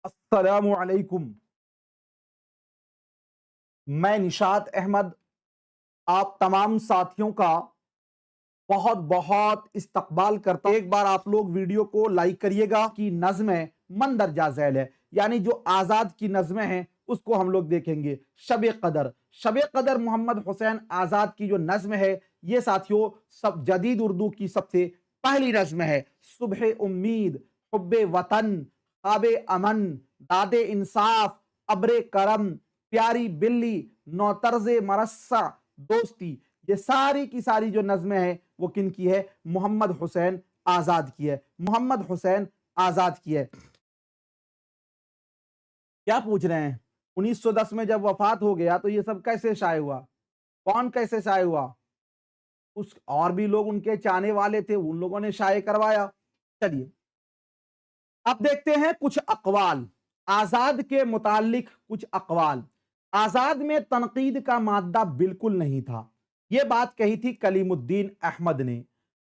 अस्सलामु अलैकुम। मैं निशात अहमद आप तमाम साथियों का बहुत बहुत इस्तकबाल करता हूं। एक बार आप लोग वीडियो को लाइक करिएगा कि नज़्में मंदरजा झैल है, यानी जो आज़ाद की नज़्में हैं उसको हम लोग देखेंगे। शब कदर मोहम्मद हुसैन आज़ाद की जो नज़्म है ये साथियों सब जदीद उर्दू की सबसे पहली नज़्म है। सुबह उम्मीद, हुब्बे वतन, ख्वाबे अमन, दादे इंसाफ, अब्रे करम, प्यारी बिल्ली, नौतर्जे मरस्सा, दोस्ती, ये सारी की सारी जो नज़्में हैं वो किन की है? मोहम्मद हुसैन आज़ाद की है। मोहम्मद हुसैन आज़ाद की है। क्या पूछ रहे हैं? 1910 में जब वफात हो गया तो ये सब कैसे शाये हुआ? कौन कैसे शाये हुआ? उस और भी लोग उनके चाहने वाले थे, उन लोगों ने शाये करवाया। चलिए अब देखते हैं कुछ अक़वाल आज़ाद के मुताल्लिक। कुछ अक़वाल आज़ाद में तनकीद का मादा बिल्कुल नहीं था। ये बात कही थी कलीमुद्दीन अहमद ने।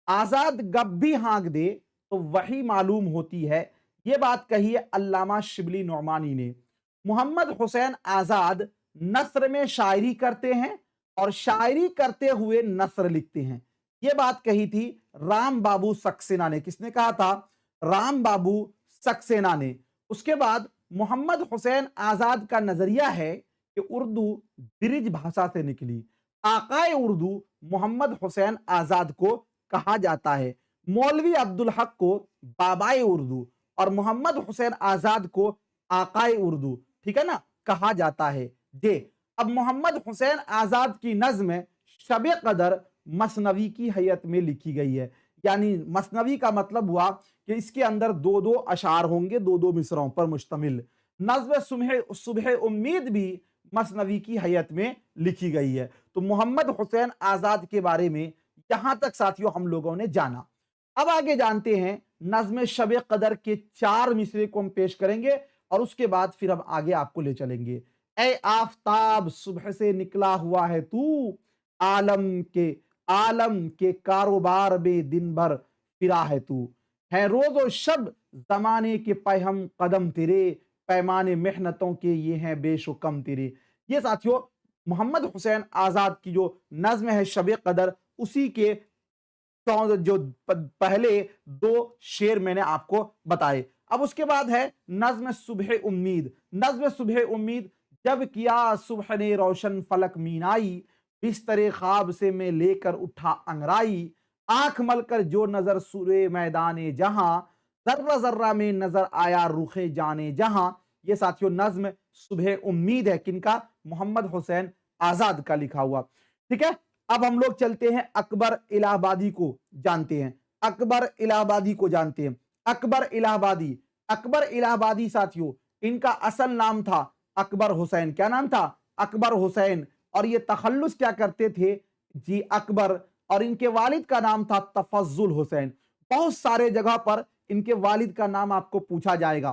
आज़ाद गप भी हाँक दे तो वही मालूम होती है, ये बात कही है अल्लामा शिबली नौमानी ने। मोहम्मद हुसैन आज़ाद नस्र में शायरी करते हैं और शायरी करते हुए नस्र लिखते हैं। ये बात कही थी राम बाबू सक्सेना ने। किसने कहा था? राम बाबू सक्सेना ने। उसके बाद मोहम्मद हुसैन आज़ाद का नजरिया है कि उर्दू ब्रिज भाषा से निकली। आकाए उर्दू मोहम्मद हुसैन आज़ाद को कहा जाता है। मौलवी अब्दुल हक को बाबाए उर्दू और मोहम्मद हुसैन आज़ाद को आकाए उर्दू, ठीक है ना, कहा जाता है। जे अब मोहम्मद हुसैन आज़ाद की नज़्म शब कदर मसनवी की हैयत में लिखी गई है। यानी मसनवी का मतलब हुआ कि इसके अंदर दो दो अशार होंगे, दो दो मिसरों पर मुश्तमिल। नज़्म सुबह सुबह उम्मीद भी मसनवी की हैयत में लिखी गई है। तो मोहम्मद हुसैन आज़ाद के बारे में यहां तक साथियों हम लोगों ने जाना। अब आगे जानते हैं नज़्म शब कदर के 4 मिसरे को हम पेश करेंगे और उसके बाद फिर हम आगे आपको ले चलेंगे। ए आफताब सुबह से निकला हुआ है तू, आलम के आलम के कारोबार में दिन भर फिरा है तू। है रोज और शब जमाने के पैहम कदम तेरे, पैमाने मेहनतों के ये हैं बेशुकम तेरे। ये साथियों मोहम्मद हुसैन आज़ाद की जो नज़्म है शब कदर, उसी के जो पहले 2 शेर मैंने आपको बताए। अब उसके बाद है नज़्म सुबह उम्मीद। नज़्म सुबह उम्मीद, जब किया सुबह ने रोशन फलक मीनाई, बिस्तरे ख्वाब से मैं लेकर उठा अंगराई, आंख मलकर जो नजर सूरे मैदाने जहां, जर्रा जर्रा में नजर आया रुखे जाने जहां। ये साथियों नज़्म सुबह उम्मीद है किनका? मोहम्मद हुसैन आज़ाद का लिखा हुआ। ठीक है, अब हम लोग चलते हैं अकबर इलाहाबादी को जानते हैं। अकबर इलाहाबादी को जानते हैं। अकबर इलाहाबादी, अकबर इलाहाबादी साथियों इनका असल नाम था अकबर हुसैन। क्या नाम था? अकबर हुसैन। और ये तखल्लुस क्या करते थे? जी अकबर। और इनके वालिद का नाम था तफज्जुल हुसैन। बहुत सारे जगह पर इनके वालिद का नाम आपको पूछा जाएगा।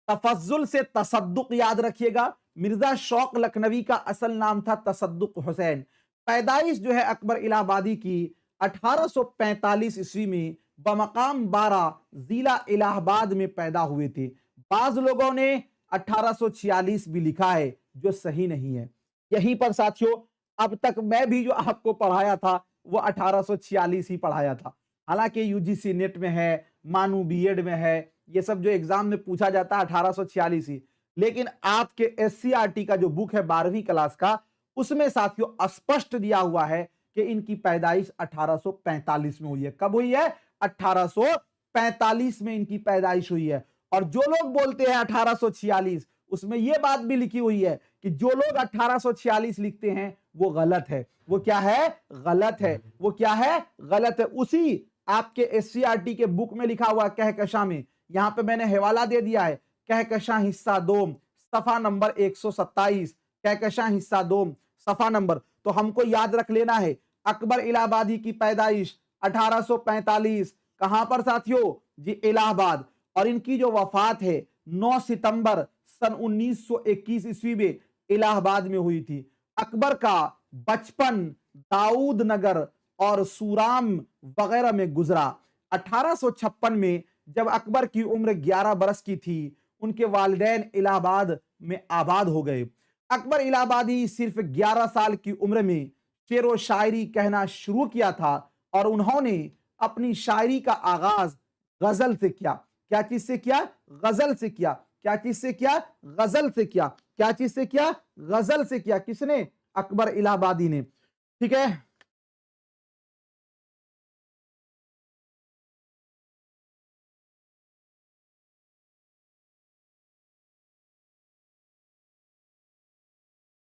तफज्जुल से तसद्दुक याद रखिएगा। मिर्जा शौक लखनवी का असल नाम था तसद्दुक हुसैन। पैदाइश जो है अकबर इलाहाबादी की 1845 ईस्वी में बमकाम 12 जिला इलाहाबाद में पैदा हुए थे। बाज लोगों ने 1846 भी लिखा है जो सही नहीं है। यहीं पर साथियों अब तक मैं भी जो आपको पढ़ाया था वो 1846 ही पढ़ाया था। हालांकि यूजीसी नेट में है, मानू बीएड में है, ये सब जो एग्जाम में पूछा जाता है 1846 ही। लेकिन आपके एससीईआरटी का जो बुक है 12वीं क्लास का, उसमें साथियों स्पष्ट दिया हुआ है कि इनकी पैदाइश 1845 में हुई है। कब हुई है? 1845 में इनकी पैदाइश हुई है। और जो लोग बोलते हैं 1846, उसमें यह बात भी लिखी हुई है कि जो लोग 1846 लिखते हैं वो गलत है। वो क्या है? गलत है। वो क्या है? गलत है। उसी आपके एससीईआरटी के बुक में लिखा हुआ कहकशा में, यहां पे मैंने हवाला दे दिया है, कहकशा हिस्सा 2 सफा नंबर 127। कहकशा हिस्सा 2 सफा नंबर। तो हमको याद रख लेना है अकबर इलाहाबादी की पैदाइश 1845। कहां पर साथियों? जी इलाहाबाद। और इनकी जो वफात है 9 सितंबर सन 1921 ईस्वी में इलाहाबाद में हुई थी। अकबर का बचपन दाऊद नगर और सूराम वगैरह में गुजरा। 1856 में जब अकबर की उम्र 11 बरस की थी, उनके वालिदैन इलाहाबाद में आबाद हो गए। अकबर इलाहाबादी सिर्फ 11 साल की उम्र में शेर व शायरी कहना शुरू किया था और उन्होंने अपनी शायरी का आगाज गजल से किया। क्या चीज से किया? गजल से किया। क्या चीज से किया? गजल से किया। क्या चीज से किया? गजल से किया। किसने? अकबर इलाहाबादी ने। ठीक है।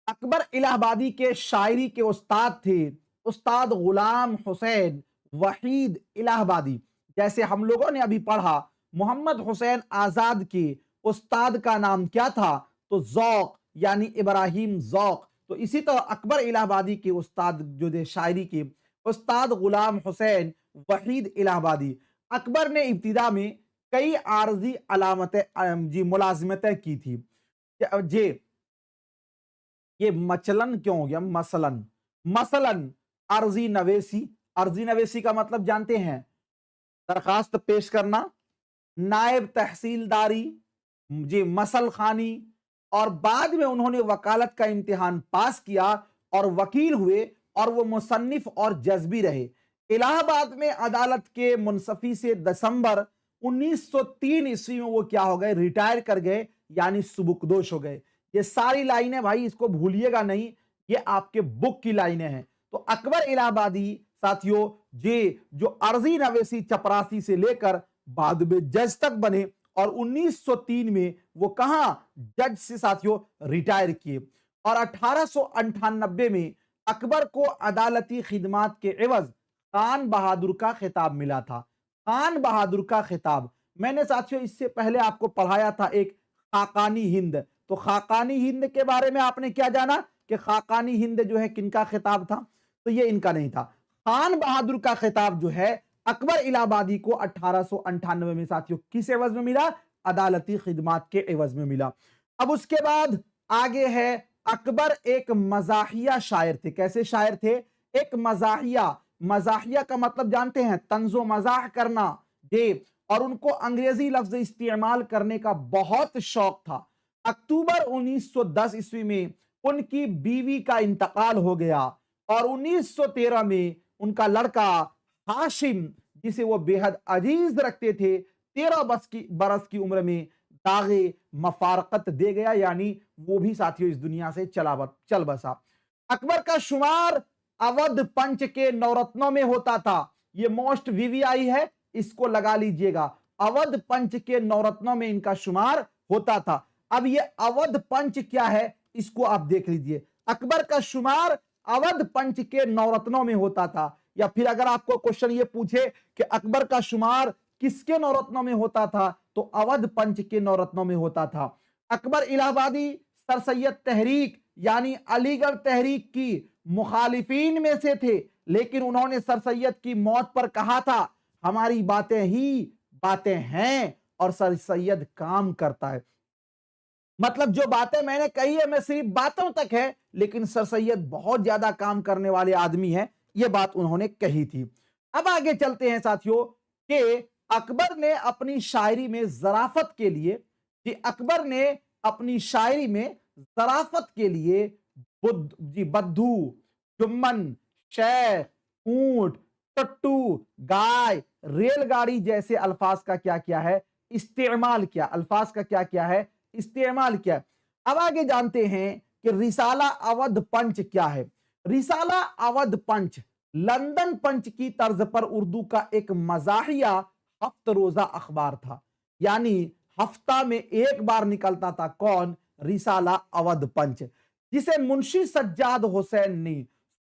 अकबर इलाहाबादी के शायरी के उस्ताद थे उस्ताद गुलाम हुसैन वहीद इलाहाबादी। जैसे हम लोगों ने अभी पढ़ा, मोहम्मद हुसैन आजाद के उस्ताद का नाम क्या था? तो जौक, यानी इब्राहिम जौक। तो इसी तरह अकबर इलाहाबादी के उस्ताद जो थे शायरी के, उस्ताद गुलाम हुसैन वहीद इलाहाबादी। अकबर ने इब्तिदा में कई आरजी अलामतें जी मुलाजिमतें की थी। जे ये मचलन क्यों हो गया? मसलन। मसलन अर्जी नवेसी। अर्जी नवेसी का मतलब जानते हैं? दरखास्त पेश करना, नायब तहसीलदारी, जी मसल खानी, और बाद में उन्होंने वकालत का इम्तिहान पास किया और वकील हुए और वो मुसन्निफ और जज्बी रहे। इलाहाबाद में अदालत के मुंसफी से दिसंबर 1903 ईस्वी में वो क्या हो गए? रिटायर कर गए, यानी सुबुकदोश हो गए। ये सारी लाइनें भाई इसको भूलिएगा नहीं, ये आपके बुक की लाइनें हैं। तो अकबर इलाहाबादी साथियों जे जो अर्जी नवेसी चपरासी से लेकर बाद में जज तक बने और 1903 में वो कहां जज से साथियों रिटायर किए। और 1898 में अकबर को अदालती खिदमात के एवज खान बहादुर का खिताब मिला था। खान बहादुर का खिताब मैंने साथियों इससे पहले आपको पढ़ाया था, एक खाकानी हिंद। तो खाकानी हिंद के बारे में आपने क्या जाना कि खाकानी हिंद जो है किनका खिताब था? तो ये इनका नहीं था। खान बहादुर का खिताब जो है अकबर इलाहाबादी को 1898 में साथियों किस एवज में मिला? अदालती खिदमात के एवज में मिला। अब उसके बाद आगे है, अकबर एक मजाहिया शायर थे। कैसे शायर थे? एक मजाहिया। मजाहिया का मतलब जानते हैं? तंजो मजाह करना। जे और उनको अंग्रेजी लफ्ज इस्तेमाल करने का बहुत शौक था। अक्टूबर 1910 ईस्वी में उनकी बीवी का इंतकाल हो गया और 1913 में उनका लड़का हाशिम, जिसे वो बेहद अजीज रखते थे, 13 बरस की उम्र में दागे मफारकत दे गया, यानी वो भी साथियों इस दुनिया से चल बसा। अकबर का शुमार अवध पंच के नवरत्नों में होता था। ये मोस्ट वीवीआई है, इसको लगा लीजिएगा। अवध पंच के नवरत्नों में इनका शुमार होता था। अब ये अवध पंच क्या है इसको आप देख लीजिए। अकबर का शुमार अवध पंच के नवरत्नों में होता था। या फिर अगर आपको क्वेश्चन ये पूछे कि अकबर का शुमार किसके नवरत्नों में होता था, तो अवध पंच के नवरत्नों में होता था। अकबर इलाहाबादी सर सैयद तहरीक यानी अलीगढ़ तहरीक की मुखालिफिन में से थे, लेकिन उन्होंने सर सैयद की मौत पर कहा था, हमारी बातें ही बातें हैं और सर सैयद काम करता है। मतलब जो बातें मैंने कही है मैं सिर्फ बातों तक है, लेकिन सर सैयद बहुत ज्यादा काम करने वाले आदमी है, ये बात उन्होंने कही थी। अब आगे चलते हैं साथियों कि अकबर ने अपनी शायरी में जराफत के लिए, कि अकबर ने अपनी शायरी में जराफत के लिए बद्दू, जुम्मन, शेख, ऊंट, टट्टू, गाय, रेलगाड़ी जैसे अल्फाज का क्या किया है? इस्तेमाल किया। अल्फाज का क्या किया है? इस्तेमाल किया। अब आगे जानते हैं कि रिसाला अवध पंच क्या है। रिसाला अवध पंच लंदन पंच की तर्ज पर उर्दू का एक मजाहिया हफ्त रोजा अखबार था, यानी हफ्ता में एक बार निकलता था। कौन? रिसाला अवध पंच, जिसे मुंशी सज्जाद हुसैन ने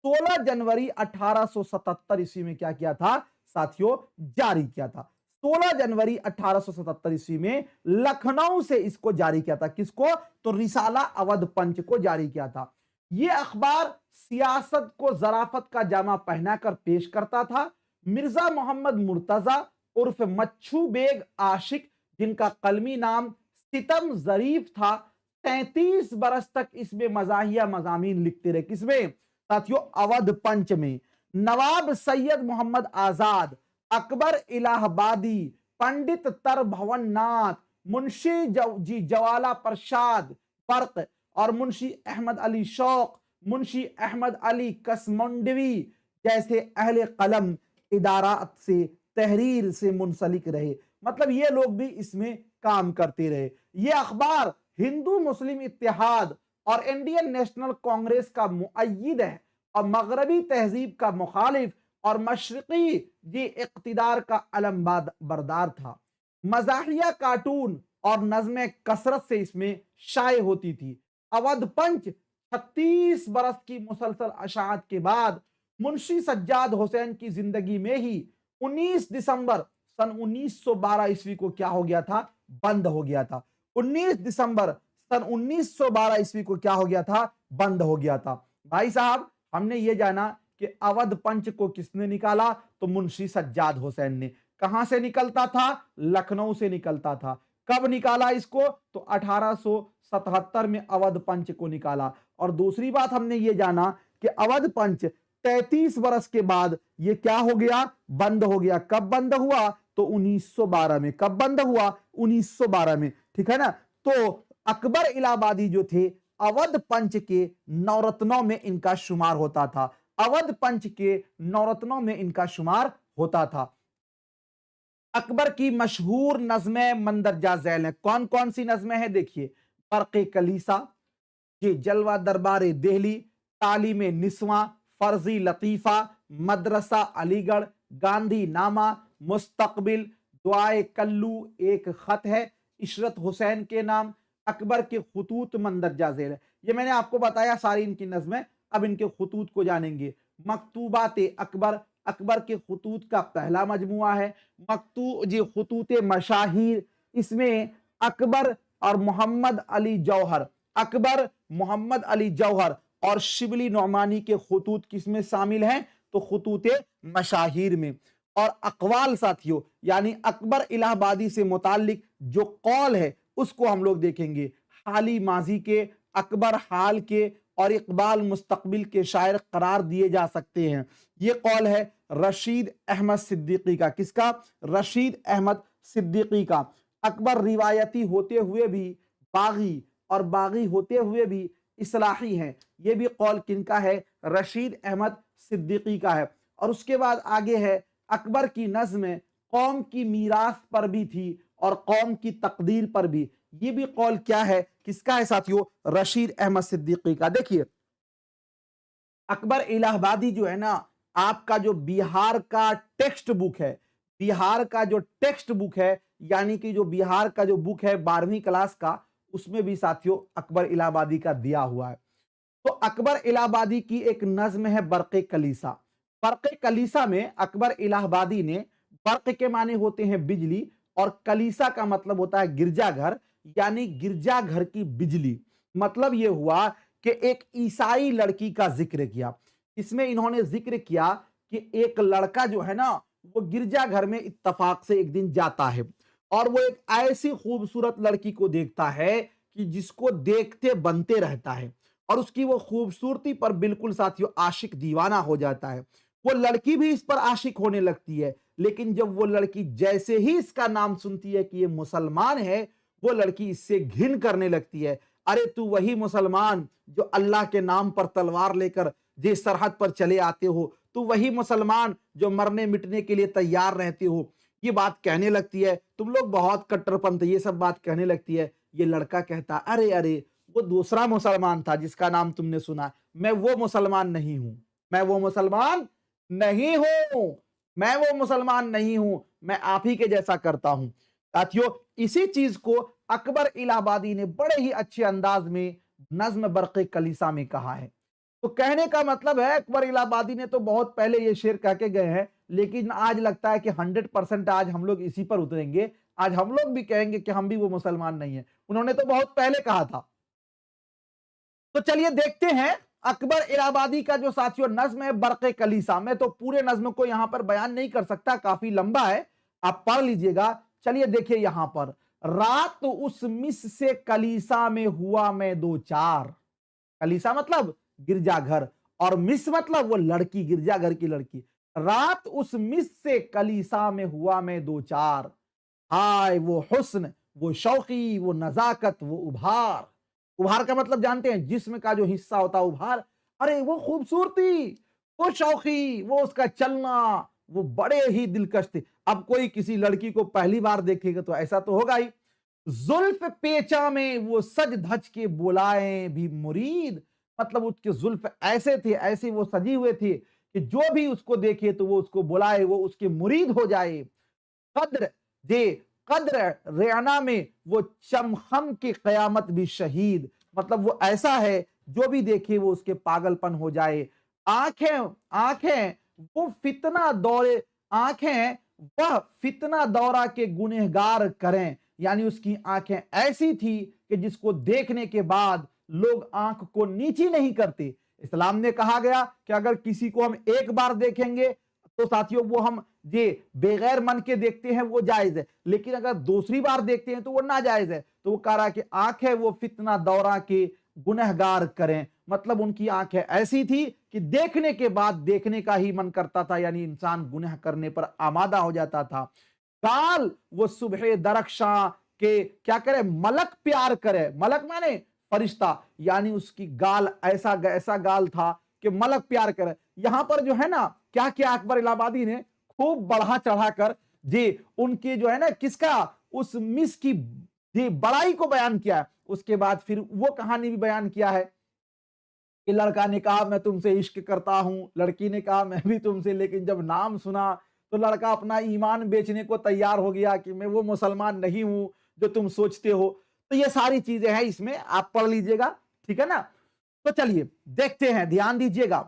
16 जनवरी 1877 ईस्वी में क्या किया था साथियों? जारी किया था। 16 जनवरी 1877 ईस्वी में लखनऊ से इसको जारी किया था। किसको? तो रिसाला अवध पंच को जारी किया था। यह अखबार सियासत को जराफत का जामा पहनाकर पेश करता था। मिर्जा मोहम्मद मुर्तजा उर्फ मच्छू बेग आशिक, जिनका कलमी नाम सितम जरीफ था, 33 बरस तक इसमें मजाहिया मजामीन लिखते रहे। किसमें साथियों? अवध पंच में। नवाब सैयद मोहम्मद आजाद, अकबर इलाहाबादी, पंडित तर भवन नाथ, मुंशी जी जवाला प्रसाद बर्क और मुंशी अहमद अली शौक, मुंशी अहमद अली कसमंडवी जैसे अहले कलम इदारात से तहरीर से मुंसलिक रहे। मतलब ये लोग भी इसमें काम करते रहे। ये अखबार हिंदू मुस्लिम इत्तेहाद और इंडियन नेशनल कांग्रेस का मुअय्यिद है और मगरबी तहजीब का मुखालिफ और मशरकी जी इक़्तिदार का अलम बरदार था। मज़ाहिया कार्टून और नज़्में कसरत से इसमें शाये होती थी। अवध पंच 36 बरस की मुसलसल अशाअत के बाद मुंशी सज्जाद हुसैन की जिंदगी में ही 19 दिसंबर सन 1912 ईस्वी को क्या हो गया था? बंद हो गया था। 19 दिसंबर सन 1912 ईस्वी को क्या हो गया था? बंद हो गया था। भाई साहब, हमने ये जाना कि अवध पंच को किसने निकाला? तो मुंशी सज्जाद हुसैन ने। कहां से निकलता था? लखनऊ से निकलता था। कब निकाला इसको? तो 1877 में अवध पंच को निकाला। और दूसरी बात हमने ये जाना कि अवध पंच 33 वर्ष के बाद ये क्या हो गया? बंद हो गया। कब बंद हुआ? तो 1912 में। कब बंद हुआ? 1912 में। ठीक है ना? तो अकबर इलाहाबादी जो थे, अवध पंच के नवरत्नों में इनका शुमार होता था। अवध पंच के नवरत्नों में इनका शुमार होता था। अकबर की मशहूर नज़्में मंदरजा झैल हैं। कौन कौन सी नज़्में हैं? देखिए, बरक़े कलीसा, ये जलवा दरबारे देहली, तालीम निस्वां, फर्जी लतीफ़ा, मदरसा अलीगढ़, गांधी नामा, मुस्तकबिल, दुआए कल्लू, एक खत है इशरत हुसैन के नाम, अकबर के खुतूत मंदरजा झैल है। ये मैंने आपको बताया सारी इनकी नज़्में। अब इनके खुतूत को जानेंगे। मकतूबात अकबर, अकबर के खुतूत का पहला मजमुआ है। खुतूत मशाहिर, इसमें अकबर और मोहम्मद अली जौहर, अकबर मोहम्मद अली जौहर और शिबली नौमानी के खुतूत किसमें शामिल हैं? तो खुतूत मशाहिर में। और अकवाल साथियों, यानी अकबर इलाहाबादी से मुताल्लिक जो कौल है उसको हम लोग देखेंगे। हाली माजी के, अकबर हाल के और इकबाल मुस्तकबिल के शायर करार दिए जा सकते हैं। ये कौल है रशीद अहमद सिद्दीकी का। किसका? रशीद अहमद सिद्दीकी का। अकबर रिवायती होते हुए भी बागी और बागी होते हुए भी इस्लाही हैं। ये भी कौल किनका है? रशीद अहमद सिद्दीकी का है। और उसके बाद आगे है, अकबर की नज़्म कौम की मीरास पर भी थी और कौम की तकदीर पर भी। ये भी कौल क्या है? किसका है साथियों? रशीद अहमद सिद्दीकी का। देखिए, अकबर इलाहाबादी जो है ना, आपका जो बिहार का टेक्स्ट बुक है, बिहार का जो टेक्स्ट बुक है, यानी कि जो बिहार का जो बुक है 12वीं क्लास का, उसमें भी साथियों अकबर इलाहाबादी का दिया हुआ है। तो अकबर इलाहाबादी की एक नज्म है बरक़े कलीसा। बरक़े कलीसा में अकबर इलाहाबादी ने, बर्क के माने होते हैं बिजली और कलीसा का मतलब होता है गिरजाघर, यानी गिरजाघर की बिजली। मतलब यह हुआ कि एक ईसाई लड़की का जिक्र किया। इसमें इन्होंने जिक्र किया कि एक लड़का जो है ना, वो गिरजाघर में इत्तफाक से एक दिन जाता है और वो एक ऐसी खूबसूरत लड़की को देखता है कि जिसको देखते बनते रहता है और उसकी वो खूबसूरती पर बिल्कुल साथियों आशिक दीवाना हो जाता है। वो लड़की भी इस पर आशिक होने लगती है, लेकिन जब वो लड़की जैसे ही इसका नाम सुनती है कि ये मुसलमान है, वो लड़की इससे घिन करने लगती है। अरे तू वही मुसलमान जो अल्लाह के नाम पर तलवार लेकर जिस सरहद पर चले आते हो, तू वही मुसलमान जो मरने मिटने के लिए तैयार रहते हो। ये बात कहने लगती है, तुम लोग बहुत कट्टरपंथ, ये सब बात कहने लगती है। ये लड़का कहता, अरे अरे वो दूसरा मुसलमान था जिसका नाम तुमने सुना, मैं वो मुसलमान नहीं हूं, मैं वो मुसलमान नहीं हूं, मैं वो मुसलमान नहीं हूं, मैं आप ही के जैसा करता हूं। साथियों, इसी चीज को अकबर इलाहाबादी ने बड़े ही अच्छे अंदाज में नज्म बरक़े कलीसा में कहा है। तो कहने का मतलब है, अकबर इलाहाबादी ने तो बहुत पहले ये शेर कह के गए हैं, लेकिन आज लगता है कि 100% आज हम लोग इसी पर उतरेंगे। आज हम लोग भी कहेंगे कि हम भी वो मुसलमान नहीं है। उन्होंने तो बहुत पहले कहा था। तो चलिए देखते हैं अकबर इलाहाबादी का जो साथियों नज्म है बरक़े कलीसा। मैं तो पूरे नज्म को यहां पर बयान नहीं कर सकता, काफी लंबा है, आप पढ़ लीजिएगा। चलिए देखिए यहां पर, रात उस मिस से कलीसा में हुआ मैं दो चार। कलीसा मतलब गिरजाघर और मिस मतलब वो लड़की, गिरजाघर की लड़की। रात उस मिस से कलीसा में हुआ मैं दो चार, हाय वो हुस्न वो शौकी, वो नजाकत, वो उभार। उभार का मतलब जानते हैं, जिस्म का जो हिस्सा होता है उभार। अरे वो खूबसूरती, वो शौकी, वो उसका चलना, वो बड़े ही दिलकश थे। अब कोई किसी लड़की को पहली बार देखेगा तो ऐसा तो होगा ही। जुल्फ पेचा में वो सज धज के बुलाए भी मुरीद, मतलब उसके जुल्फ ऐसे थे, ऐसे वो सजी हुए थे कि जो भी उसको देखे तो वो उसको बुलाए, वो उसके मुरीद हो जाए। कद्र जे कद्र रेना में वो चमखम की कयामत भी शहीद, मतलब वो ऐसा है जो भी देखे वो उसके पागलपन हो जाए। आंखें आंखें वो फितना दौरे आंखें वह फितना दौरा के गुनहगार करें, यानी उसकी आंखें ऐसी थी कि जिसको देखने के बाद लोग आंख को नीची नहीं करते। इस्लाम ने कहा गया कि अगर किसी को हम एक बार देखेंगे तो साथियों वो हम ये बेगैर मन के देखते हैं वो जायज है, लेकिन अगर दूसरी बार देखते हैं तो वो नाजायज है। तो वो कह रहा है कि आंखें वो फितना दौरा के गुनहगार करें, मतलब उनकी आंखें ऐसी थी कि देखने के बाद देखने का ही मन करता था, यानी इंसान गुनह करने पर आमादा हो जाता था। काल वो सुबह दरख्शां के क्या करे, मलक प्यार करे, मलक माने फरिश्ता, यानी उसकी गाल ऐसा गाल था कि मलक प्यार करे। यहां पर जो है ना क्या क्या अकबर इलाहाबादी ने खूब बढ़ा चढ़ाकर जी उनकी जो है ना किसका, उस मिस की जी बड़ाई को बयान किया है। उसके बाद फिर वो कहानी भी बयान किया है कि लड़का ने कहा मैं तुमसे इश्क करता हूं, लड़की ने कहा मैं भी तुमसे, लेकिन जब नाम सुना तो लड़का अपना ईमान बेचने को तैयार हो गया कि मैं वो मुसलमान नहीं हूं जो तुम सोचते हो। तो ये सारी चीजें हैं इसमें, आप पढ़ लीजिएगा, ठीक है ना। तो चलिए देखते हैं, ध्यान दीजिएगा।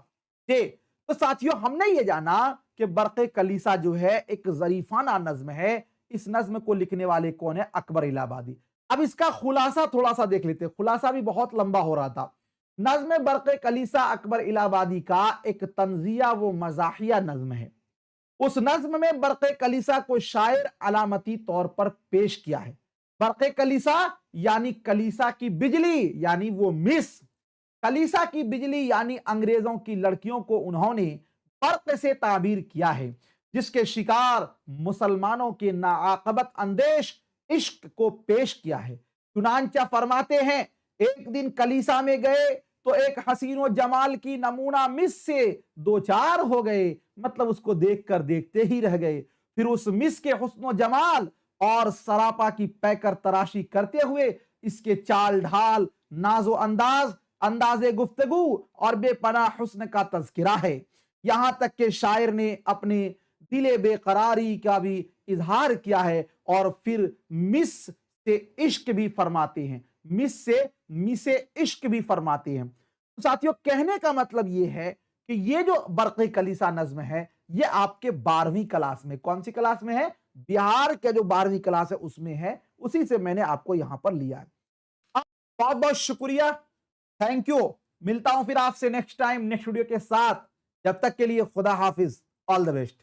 तो साथियों हमने ये जाना कि बरक़े कलीसा जो है एक जरीफाना नज्म है। इस नज्म को लिखने वाले कौन है, अकबर इलाहाबादी। अब इसका खुलासा थोड़ा सा देख लेते हैं, खुलासा भी बहुत लंबा हो रहा था। नज्म बरक़े कलीसा अकबर इलाहाबादी का एक तंजिया वो मजाहिया नज्म है। उस नज्म में बरक़े कलीसा को शायर अलामती तौर पर पेश किया है। बरक़े कलीसा यानी कलीसा की बिजली, यानी वो मिस, कलीसा की बिजली यानी अंग्रेजों की लड़कियों को उन्होंने बर्क से ताबीर किया है, जिसके शिकार मुसलमानों के नाआकबत अंदेश इश्क को पेश किया है। चुनांचा फरमाते हैं एक दिन कलीसा में गए तो एक हसीनो जमाल की नमूना मिस से दो चार हो गए, मतलब उसको देखकर देखते ही रह गए। फिर उस मिस के हुस्नो जमाल और सरापा की पैकर तराशी करते हुए इसके चाल ढाल, नाजो अंदाज, अंदाजे गुफ्तगू और बेपनाह हुस्न का तज़किरा है। यहां तक के शायर ने अपने दिले बेकरारी का भी इजहार किया है और फिर मिस से इश्क भी फरमाते हैं, मिसे इश्क भी फरमाते हैं। तो साथियों कहने का मतलब यह है कि ये जो बरक़े कलीसा नज्म है ये आपके 12वीं क्लास में, कौन सी क्लास में है, बिहार के जो 12वीं क्लास है उसमें है, उसी से मैंने आपको यहां पर लिया है। बहुत बहुत शुक्रिया, थैंक यू। मिलता हूं फिर आपसे नेक्स्ट टाइम नेक्स्ट वीडियो के साथ। जब तक के लिए खुदा हाफिज, ऑल द बेस्ट।